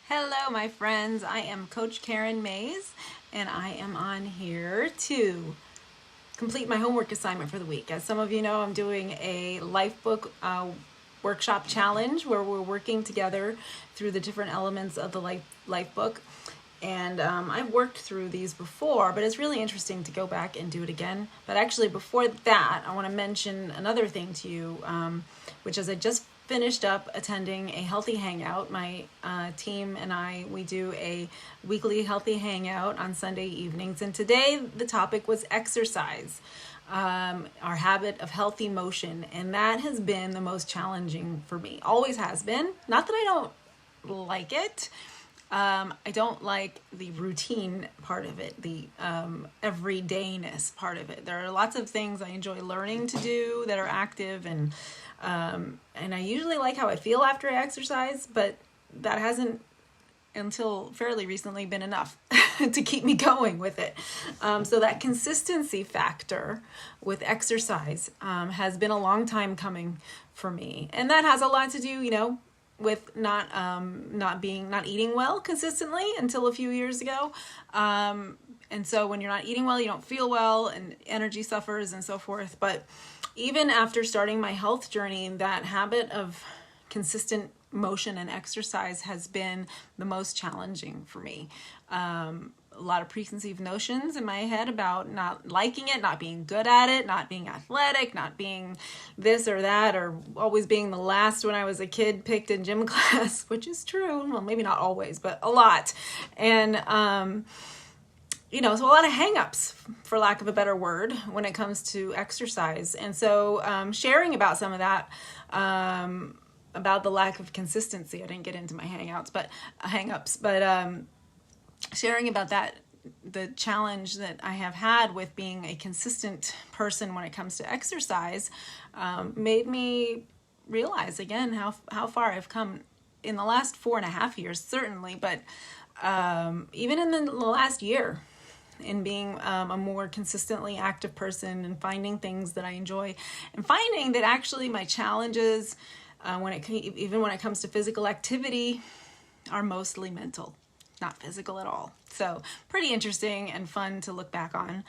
Hello, my friends. I am Coach Karen Mays, and I am on here to complete my homework assignment for the week. As some of you know, I'm doing a life book workshop challenge where we're working together through the different elements of the life book. And I've worked through these before, but it's really interesting to go back and do it again. But actually, before that, I want to mention another thing to you, which is I just finished up attending a healthy hangout. My team and we do a weekly healthy hangout on Sunday evenings. And today the topic was exercise, our habit of healthy motion. And that has been the most challenging for me. Always has been. Not that I don't like it. I don't like the routine part of it, the everydayness part of it. There are lots of things I enjoy learning to do that are active, and I usually like how I feel after I exercise, but that hasn't until fairly recently been enough to keep me going with it. So that consistency factor with exercise has been a long time coming for me, and that has a lot to do, with not eating well consistently until a few years ago. And so when you're not eating well, you don't feel well and energy suffers and so forth. But even after starting my health journey, that habit of consistent motion and exercise has been the most challenging for me. A lot of preconceived notions in my head about not liking it, not being good at it, not being athletic, not being this or that, or always being the last when I was a kid picked in gym class, which is true. Well, maybe not always, but a lot. And, so a lot of hang-ups, for lack of a better word, when it comes to exercise. And so sharing about some of that, about the lack of consistency. I didn't get into my hang-ups, but sharing about that, the challenge that I have had with being a consistent person when it comes to exercise, made me realize again how far I've come in the last 4.5 years, certainly, but even in the last year, in being a more consistently active person and finding things that I enjoy, and finding that actually my challenges, even when it comes to physical activity, are mostly mental, not physical at all. So pretty interesting and fun to look back on.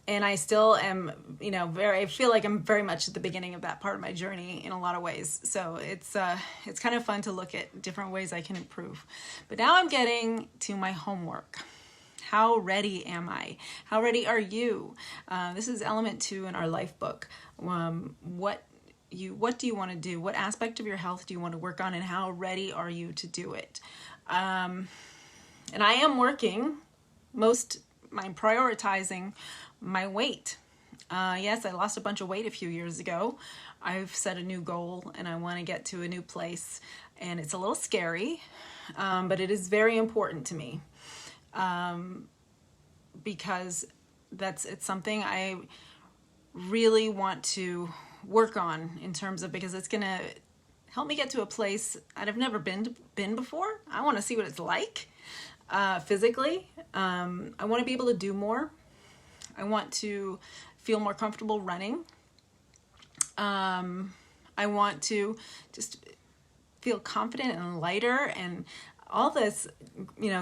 And I still am, I feel like I'm very much at the beginning of that part of my journey in a lot of ways. So it's kind of fun to look at different ways I can improve. But now I'm getting to my homework. How ready am I? How ready are you? This is element 2 in our life book. What do you want to do? What aspect of your health do you want to work on, and how ready are you to do it? And I am I'm prioritizing my weight. Yes, I lost a bunch of weight a few years ago. I've set a new goal and I want to get to a new place, and it's a little scary, but it is very important to me, because it's something I really want to work on because it's going to help me get to a place I've never been before. I want to see what it's like physically. I want to be able to do more. I want to feel more comfortable running. I want to just feel confident and lighter and all this,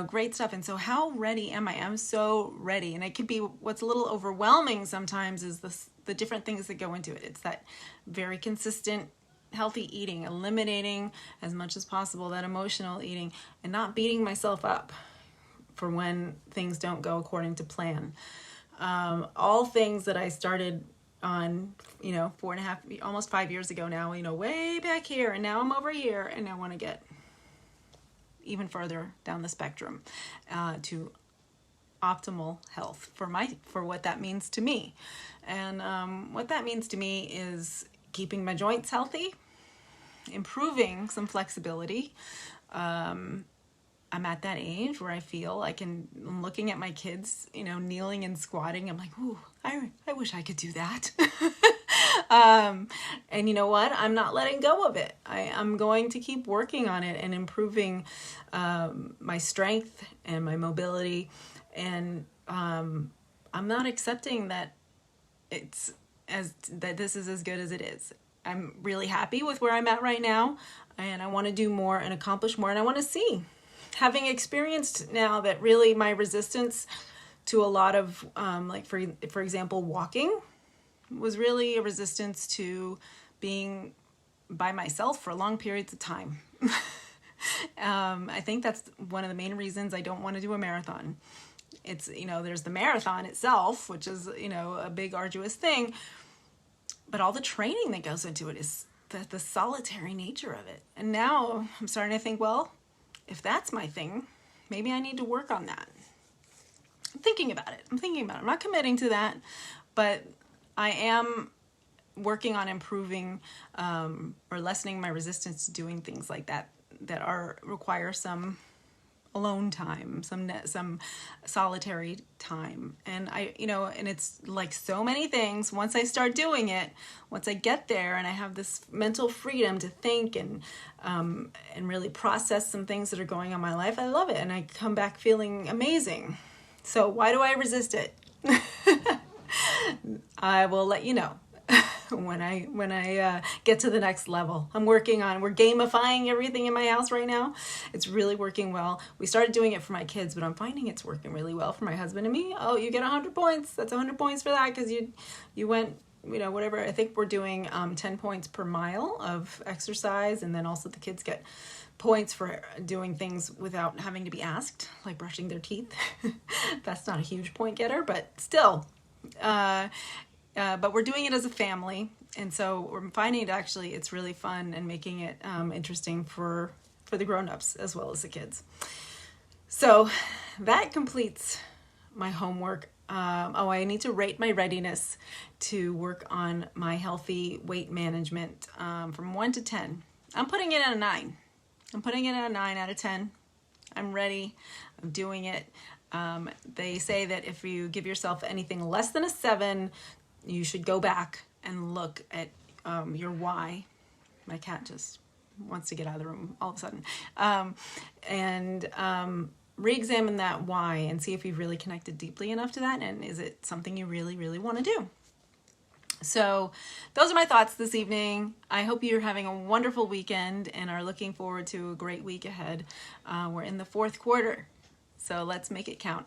great stuff. And so how ready am I? I'm so ready. And it can be, what's a little overwhelming sometimes is the different things that go into it. It's that very consistent healthy eating, eliminating as much as possible that emotional eating, and not beating myself up for when things don't go according to plan. All things that I started on, 4.5, almost 5 years ago now, way back here, and now I'm over here, and I want to get even further down the spectrum to optimal health for what that means to me. And what that means to me is keeping my joints healthy, improving some flexibility. I'm at that age where I feel I'm looking at my kids, kneeling and squatting. I'm like, ooh, I wish I could do that. And you know what? I'm not letting go of it. I'm going to keep working on it and improving my strength and my mobility. And I'm not accepting that this is as good as it is. I'm really happy with where I'm at right now, and I want to do more and accomplish more, and I want to see, having experienced now that really my resistance to a lot of, like for example, walking was really a resistance to being by myself for long periods of time. I think that's one of the main reasons I don't want to do a marathon. It's, there's the marathon itself, which is, a big arduous thing, but all the training that goes into it is the solitary nature of it. And now I'm starting to think, well, if that's my thing, maybe I need to work on that. I'm thinking about it. I'm not committing to that, but I am working on improving or lessening my resistance to doing things like that require some alone time, some solitary time. And and it's like so many things. Once I start doing it, once I get there and I have this mental freedom to think and really process some things that are going on in my life, I love it. And I come back feeling amazing. So why do I resist it? I will let you know when I get to the next level. We're gamifying everything in my house right now. It's really working well. We started doing it for my kids, but I'm finding it's working really well for my husband and me. Oh, you get 100 points. That's 100 points for that because you went, whatever. I think we're doing 10 points per mile of exercise, and then also the kids get points for doing things without having to be asked, like brushing their teeth. That's not a huge point getter, but still. But we're doing it as a family, and so we're finding it's really fun and making it interesting for the grown-ups as well as the kids. So that completes my homework. I need to rate my readiness to work on my healthy weight management from 1 to 10. I'm putting it at a 9. I'm putting it at a 9 out of 10. I'm ready. I'm doing it. They say that if you give yourself anything less than a 7, you should go back and look at your why. My cat just wants to get out of the room all of a sudden. Re-examine that why and see if you've really connected deeply enough to that, and is it something you really, really want to do. So those are my thoughts this evening. I hope you're having a wonderful weekend and are looking forward to a great week ahead. We're in the 4th quarter, so let's make it count.